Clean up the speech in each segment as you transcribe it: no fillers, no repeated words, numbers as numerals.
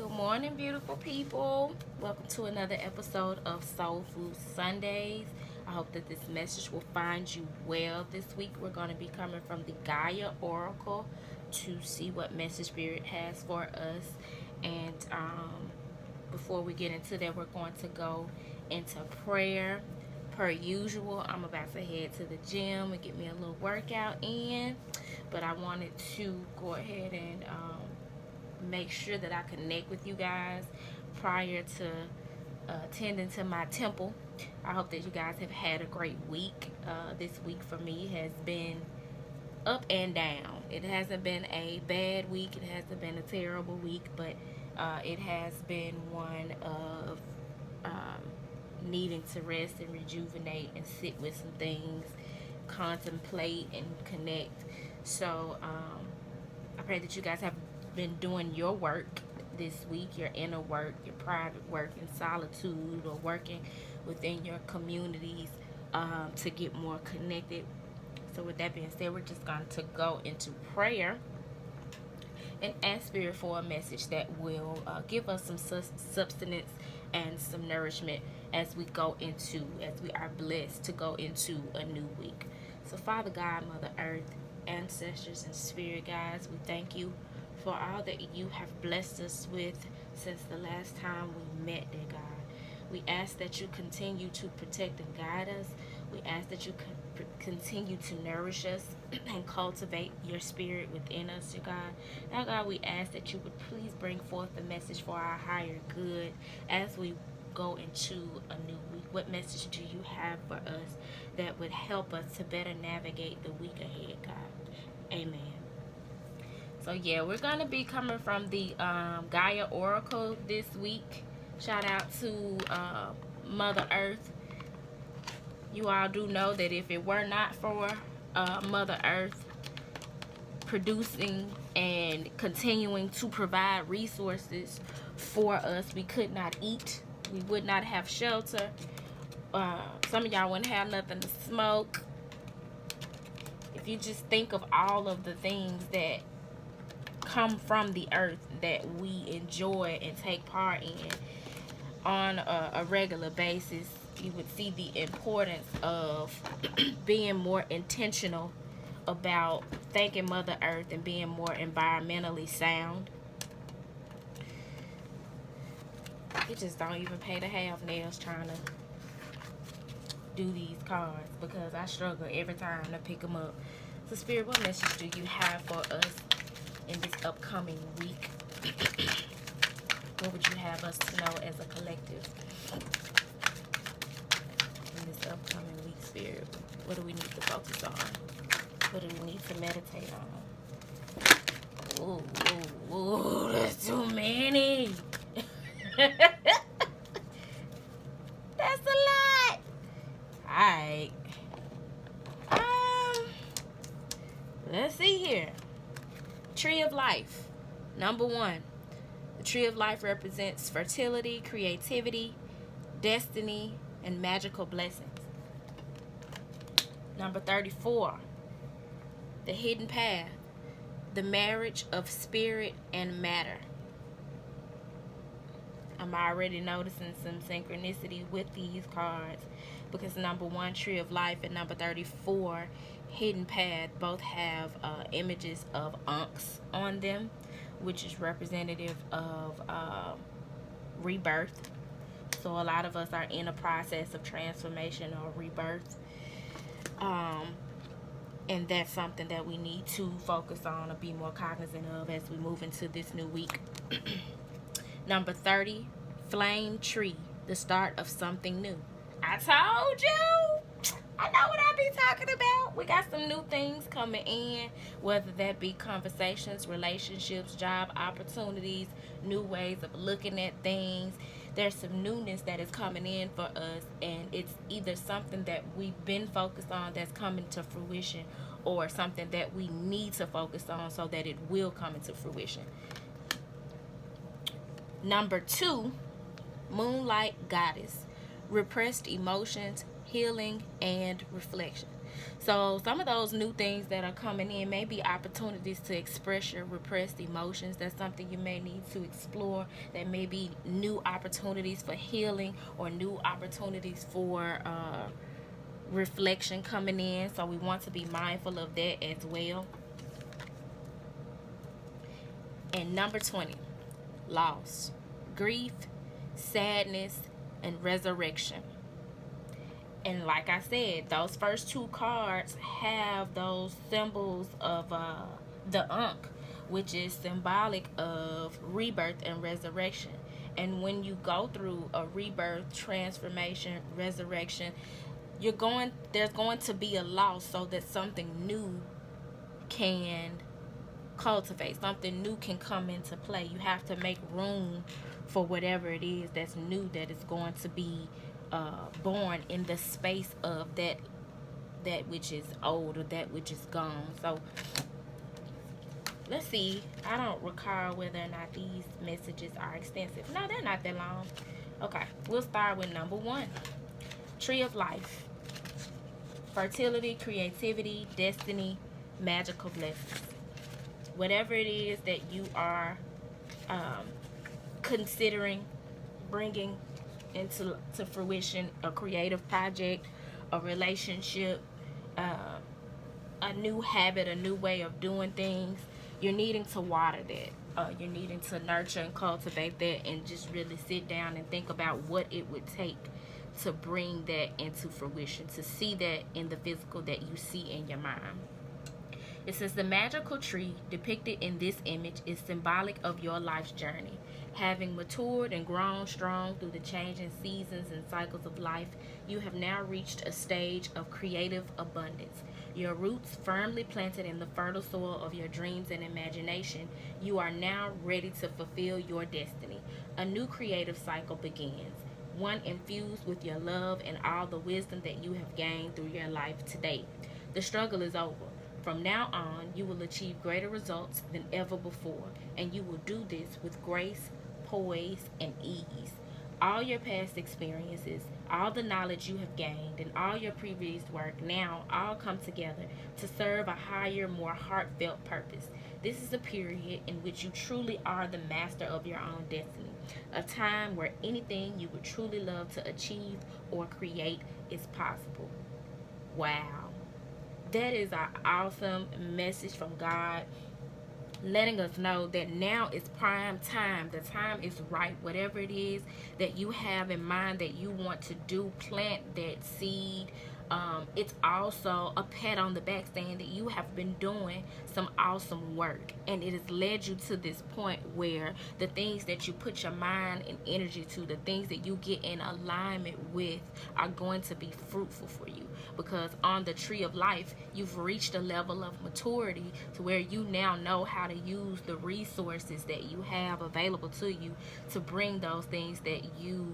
Good morning, beautiful people. Welcome to another episode of Soul Food Sundays. I hope that this message will find you well. This week, we're going to be coming from the Gaia Oracle to see what message Spirit has for us. And before we get into that, we're going to go into prayer. Per usual, I'm about to head to the gym and get me a little workout in. But I wanted to go ahead and make sure that I connect with you guys prior to attending to my temple. I hope that you guys have had a great week. This week for me has been up and down. It hasn't been a bad week. It hasn't been a terrible week, but it has been one of needing to rest and rejuvenate and sit with some things, contemplate and connect. So I pray that you guys have been doing your work this week, your inner work, your private work in solitude, or working within your communities to get more connected. So with that being said, we're just going to go into prayer and ask Spirit for a message that will give us some substance and some nourishment as we are blessed to go into a new week. So Father God, Mother Earth, ancestors and spirit guides, we thank you for all that you have blessed us with since the last time we met, dear God. We ask that you continue to protect and guide us. We ask that you continue to nourish us and cultivate your spirit within us, dear God. Now, God, we ask that you would please bring forth the message for our higher good as we go into a new week. What message do you have for us that would help us to better navigate the week ahead, God? Amen. So yeah, we're gonna be coming from the Gaia Oracle this week. Shout out to Mother Earth. You all do know that if it were not for Mother Earth producing and continuing to provide resources for us, we could not eat. We would not have shelter. Some of y'all wouldn't have nothing to smoke. If you just think of all of the things that come from the earth that we enjoy and take part in on a regular basis, you would see the importance of being more intentional about thanking Mother Earth and being more environmentally sound. You just don't even pay to have nails trying to do these cards because I struggle every time to pick them up. So Spirit, what message do you have for us in this upcoming week? What would you have us to know as a collective in this upcoming week, Spirit? What do we need to focus on? What do we need to meditate on? Ooh, there's too many. That's a lot. Alright. Let's see here. Tree of Life. Number 1. The Tree of Life represents fertility, creativity, destiny, and magical blessings. Number 34. The Hidden Path. The marriage of spirit and matter. I'm already noticing some synchronicity with these cards because number 1, Tree of Life, and number 34, Hidden Path, both have images of Ankhs on them, which is representative of rebirth. So a lot of us are in a process of transformation or rebirth. And that's something that we need to focus on or be more cognizant of as we move into this new week. Number 30, Flame Tree, the start of something new. I told you. I know what I be talking about. We got some new things coming in, whether that be conversations, relationships, job opportunities, new ways of looking at things. There's some newness that is coming in for us, and it's either something that we've been focused on that's coming to fruition, or something that we need to focus on so that it will come into fruition. Number 2, Moonlight Goddess, repressed emotions, healing, and reflection. So some of those new things that are coming in may be opportunities to express your repressed emotions. That's something you may need to explore. There may be new opportunities for healing or new opportunities for reflection coming in. So we want to be mindful of that as well. And number 20, loss, grief, sadness, and resurrection. And like I said, those first two cards have those symbols of the Ankh, which is symbolic of rebirth and resurrection. And when you go through a rebirth, transformation, resurrection, there's going to be a loss so that something new can cultivate, something new can come into play. You have to make room for whatever it is that's new, that is going to be born in the space of that which is old or that which is gone. So let's see. I don't recall whether or not these messages are extensive. No, they're not that long. Okay, we'll start with number 1. Tree of life. Fertility, creativity, destiny, magical blessings. Whatever it is that you are considering bringing into fruition, a creative project, a relationship, a new habit, a new way of doing things, you're needing to water that. You're needing to nurture and cultivate that, and just really sit down and think about what it would take to bring that into fruition, to see that in the physical that you see in your mind. It says the magical tree depicted in this image is symbolic of your life's journey. Having matured and grown strong through the changing seasons and cycles of life, you have now reached a stage of creative abundance. Your roots firmly planted in the fertile soil of your dreams and imagination, you are now ready to fulfill your destiny. A new creative cycle begins, one infused with your love and all the wisdom that you have gained through your life to date. The struggle is over. From now on, you will achieve greater results than ever before, and you will do this with grace, poise, and ease. All your past experiences, all the knowledge you have gained, and all your previous work now all come together to serve a higher, more heartfelt purpose. This is a period in which you truly are the master of your own destiny, a time where anything you would truly love to achieve or create is possible. Wow. That is an awesome message from God, letting us know that now is prime time. The time is right. Whatever it is that you have in mind that you want to do, plant that seed. It's also a pat on the back saying that you have been doing some awesome work, and it has led you to this point where the things that you put your mind and energy to, the things that you get in alignment with, are going to be fruitful for you, because on the tree of life you've reached a level of maturity to where you now know how to use the resources that you have available to you to bring those things that you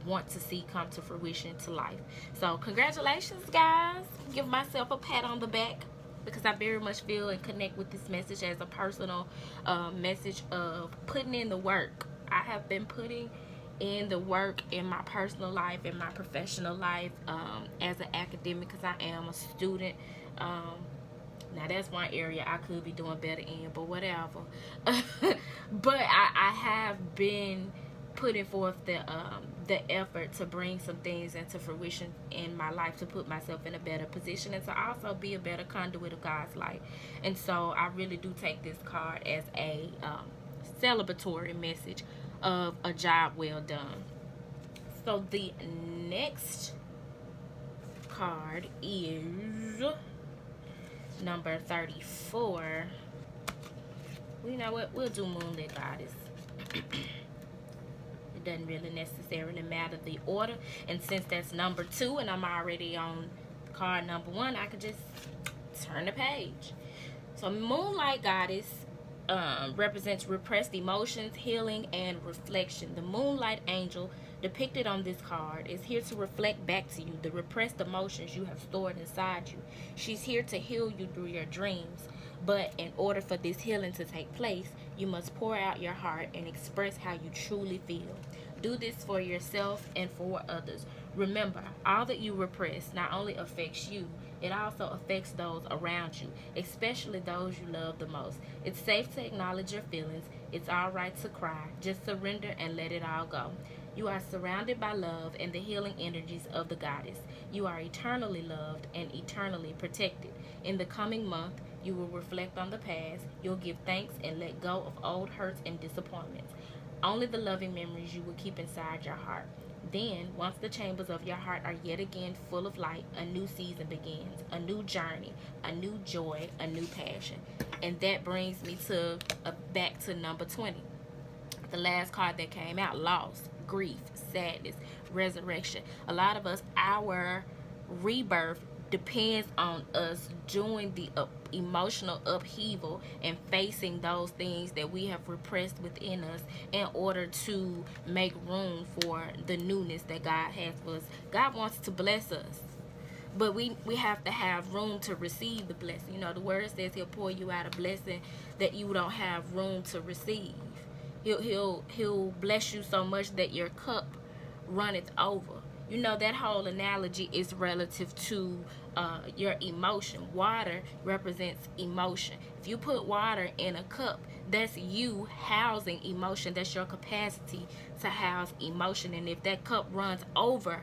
want to see come to fruition to life. So congratulations, guys. Give myself a pat on the back, because I very much feel and connect with this message as a personal message of putting in the work. I have been putting in the work in my personal life, in my professional life, as an academic, because I am a student. Now that's one area I could be doing better in, but whatever. But I have been putting forth the effort to bring some things into fruition in my life, to put myself in a better position, and to also be a better conduit of God's light. And so I really do take this card as a celebratory message of a job well done. So the next card is number 34. You know what? We'll do Moonlit Goddess. It doesn't really necessarily matter the order. And since that's number 2 and I'm already on card number 1, I could just turn the page. So Moonlight Goddess represents repressed emotions, healing, and reflection. The Moonlight Angel depicted on this card is here to reflect back to you the repressed emotions you have stored inside you. She's here to heal you through your dreams. But in order for this healing to take place, You must pour out your heart and express how you truly feel. Do this for yourself and for others. Remember, all that you repress not only affects you, it also affects those around you, especially those you love the most. It's safe to acknowledge your feelings. It's all right to cry. Just surrender and let it all go. You are surrounded by love and the healing energies of the goddess. You are eternally loved and eternally protected. In the coming month, you will reflect on the past. You'll give thanks and let go of old hurts and disappointments. Only the loving memories you will keep inside your heart. Then, once the chambers of your heart are yet again full of light, a new season begins, a new journey, a new joy, a new passion. And that brings me to back to number 20. The last card that came out: loss, grief, sadness, resurrection. A lot of us, our rebirth depends on us doing the emotional upheaval and facing those things that we have repressed within us in order to make room for the newness that God has for us. God wants to bless us, but we have to have room to receive the blessing. You know, the word says he'll pour you out a blessing that you don't have room to receive. He'll bless you so much that your cup runneth over. You know, that whole analogy is relative to your emotion. Water represents emotion. If you put water in a cup, that's you housing emotion. That's your capacity to house emotion. And if that cup runs over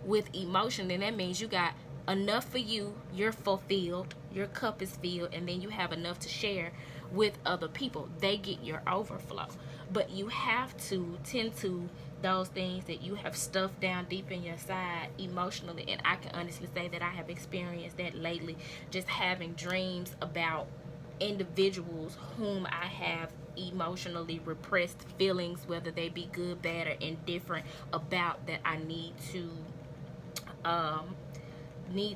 with emotion, then that means you got enough for you, you're fulfilled, your cup is filled, and then you have enough to share with other people. They get your overflow. But you have to tend to those things that you have stuffed down deep in your side emotionally. And I can honestly say that I have experienced that lately, just having dreams about individuals whom I have emotionally repressed feelings, whether they be good, bad, or indifferent, about, that I need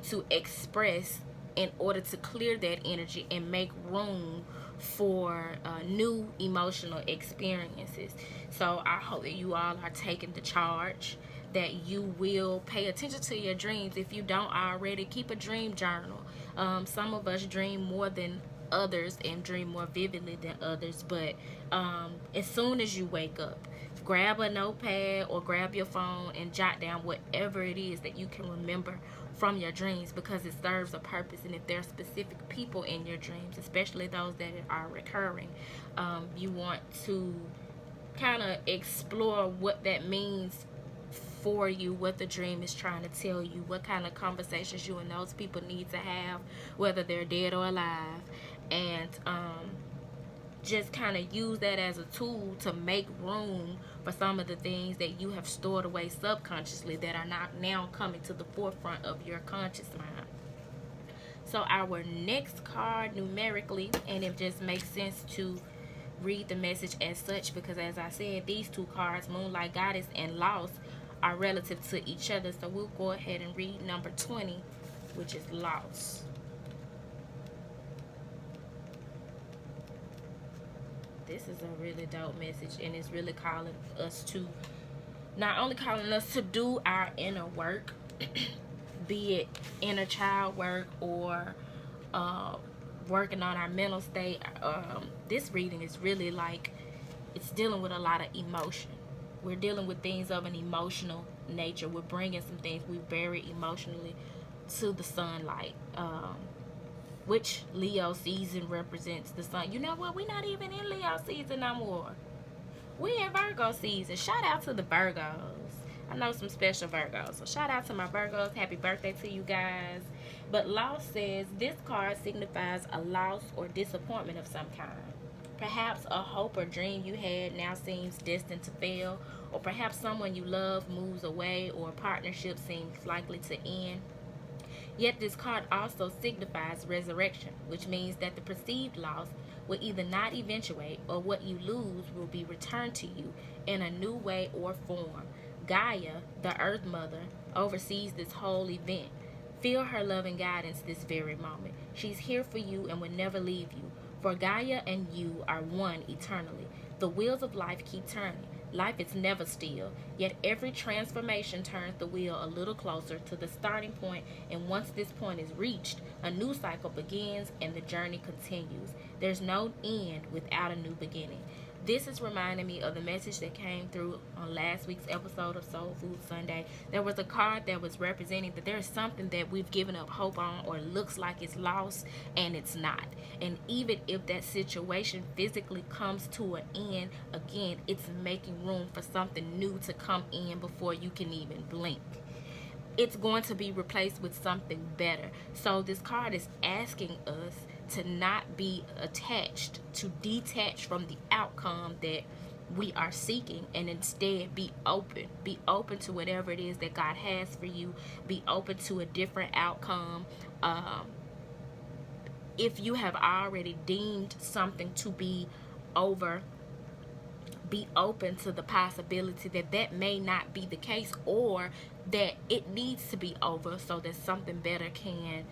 to express in order to clear that energy and make room for new emotional experiences. So I hope that you all are taking the charge, that you will pay attention to your dreams. If you don't already, keep a dream journal. Some of us dream more than others and dream more vividly than others, but as soon as you wake up, grab a notepad or grab your phone and jot down whatever it is that you can remember from your dreams, because it serves a purpose. And if there are specific people in your dreams, especially those that are recurring, you want to kind of explore what that means for you, what the dream is trying to tell you, what kind of conversations you and those people need to have, whether they're dead or alive, and just kind of use that as a tool to make room for some of the things that you have stored away subconsciously that are not now coming to the forefront of your conscious mind. So our next card numerically, and it just makes sense to read the message as such, because as I said, these two cards, Moonlight Goddess and Loss, are relative to each other. So we'll go ahead and read number 20, which is Loss. This is a really dope message, and it's really calling us to, not only calling us to do our inner work, be it inner child work or working on our mental state. This reading is really like, it's dealing with a lot of emotion. We're dealing with things of an emotional nature. We're bringing some things we very emotionally to the sunlight. Which Leo season represents the sun. You know what? We're not even in Leo season no more. We in Virgo season. Shout out to the Virgos. I know some special Virgos. So shout out to my Virgos. Happy birthday to you guys. But Loss says this card signifies a loss or disappointment of some kind. Perhaps a hope or dream you had now seems destined to fail. Or perhaps someone you love moves away, or a partnership seems likely to end. Yet this card also signifies resurrection, which means that the perceived loss will either not eventuate, or what you lose will be returned to you in a new way or form. Gaia, the Earth Mother, oversees this whole event. Feel her loving guidance this very moment. She's here for you and will never leave you. For Gaia and you are one eternally. The wheels of life keep turning. Life is never still, yet every transformation turns the wheel a little closer to the starting point, and once this point is reached, a new cycle begins and the journey continues. There's no end without a new beginning. This is reminding me of the message that came through on last week's episode of Soul Food Sunday. There was a card that was representing that there is something that we've given up hope on, or looks like it's lost, and it's not. And even if that situation physically comes to an end, again, it's making room for something new to come in before you can even blink. It's going to be replaced with something better. So this card is asking us to not be attached, to detach from the outcome that we are seeking, and instead be open to whatever it is that God has for you. Be open to a different outcome. If you have already deemed something to be over, be open to the possibility that that may not be the case, or that it needs to be over so that something better can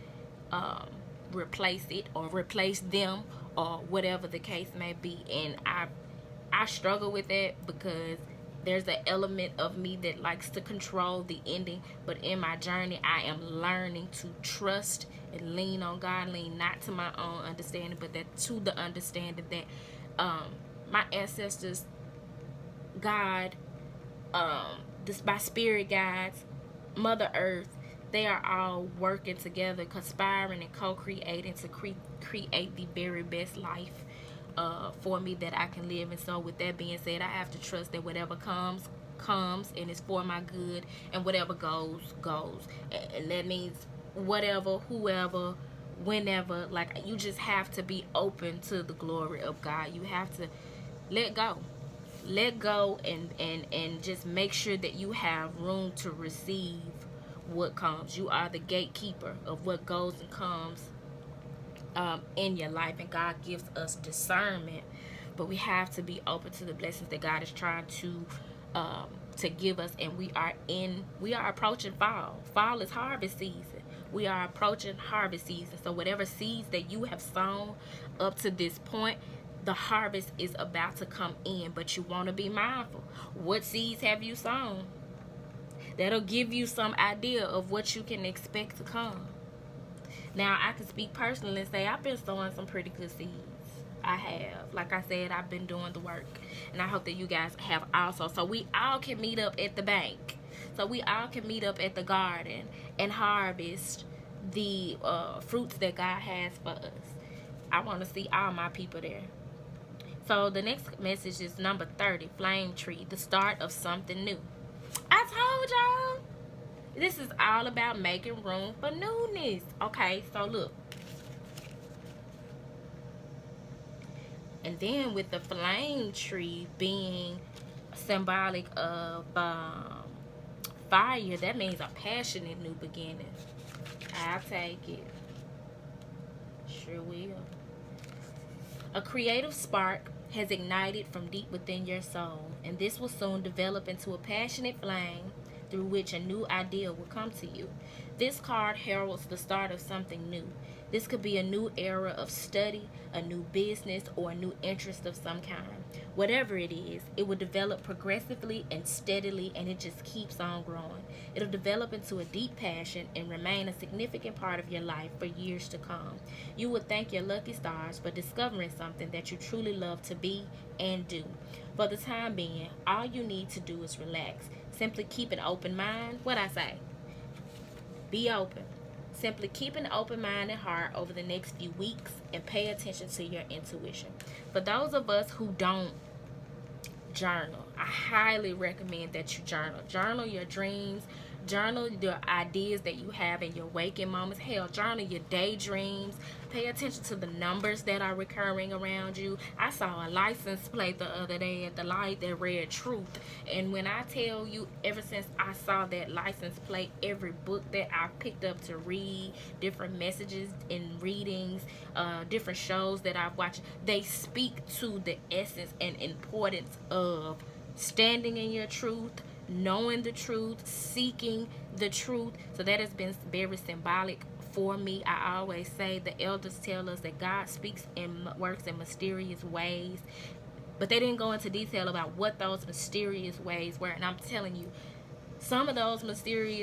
replace it, or replace them, or whatever the case may be. And I struggle with that, because there's an element of me that likes to control the ending. But in my journey, I am learning to trust and lean on God, lean not to my own understanding, but that to the understanding that my ancestors, God, my spirit guides, Mother Earth, they are all working together, conspiring and co-creating to create the very best life for me that I can live. And so with that being said, I have to trust that whatever comes, and it's for my good, and whatever goes. And that means whatever, whoever, whenever. Like, you just have to be open to the glory of God. You have to let go and just make sure that you have room to receive what comes. You are the gatekeeper of what goes and comes in your life, and God gives us discernment, but we have to be open to the blessings that God is trying to give us. And we are approaching fall is harvest season. We are approaching harvest season. So whatever seeds that you have sown up to this point, the harvest is about to come in. But you want to be mindful. What seeds have you sown? That'll give you some idea of what you can expect to come. Now, I can speak personally and say I've been sowing some pretty good seeds. I have. Like I said, I've been doing the work. And I hope that you guys have also. So we all can meet up at the bank. So we all can meet up at the garden and harvest the fruits that God has for us. I want to see all my people there. So the next message is number 30, Flame Tree, the start of something new. I told y'all, this is all about making room for newness. Okay, so look. And then with the flame tree being symbolic of fire, that means a passionate new beginning. I'll take it. Sure will. A creative spark has ignited from deep within your soul, and this will soon develop into a passionate flame through which a new idea will come to you. This card heralds the start of something new. This could be a new era of study, a new business, or a new interest of some kind. Whatever it is, it will develop progressively and steadily, and it just keeps on growing. It'll develop into a deep passion and remain a significant part of your life for years to come. You will thank your lucky stars for discovering something that you truly love to be and do. For the time being, all you need to do is relax. Simply keep an open mind. What I say? Be open. Simply keep an open mind and heart over the next few weeks and pay attention to your intuition. For those of us who don't journal, I highly recommend that you journal. Journal your dreams. Journal your ideas that you have in your waking moments. Hell, journal your daydreams. Pay attention to the numbers that are recurring around you. I saw a license plate the other day at the light that read truth. And when I tell you, ever since I saw that license plate, every book that I've picked up to read, different messages and readings, different shows that I've watched, they speak to the essence and importance of standing in your truth, knowing the truth, seeking the truth. So that has been very symbolic for me. I always say the elders tell us that God speaks and works in mysterious ways, but they didn't go into detail about what those mysterious ways were. And I'm telling you, some of those mysterious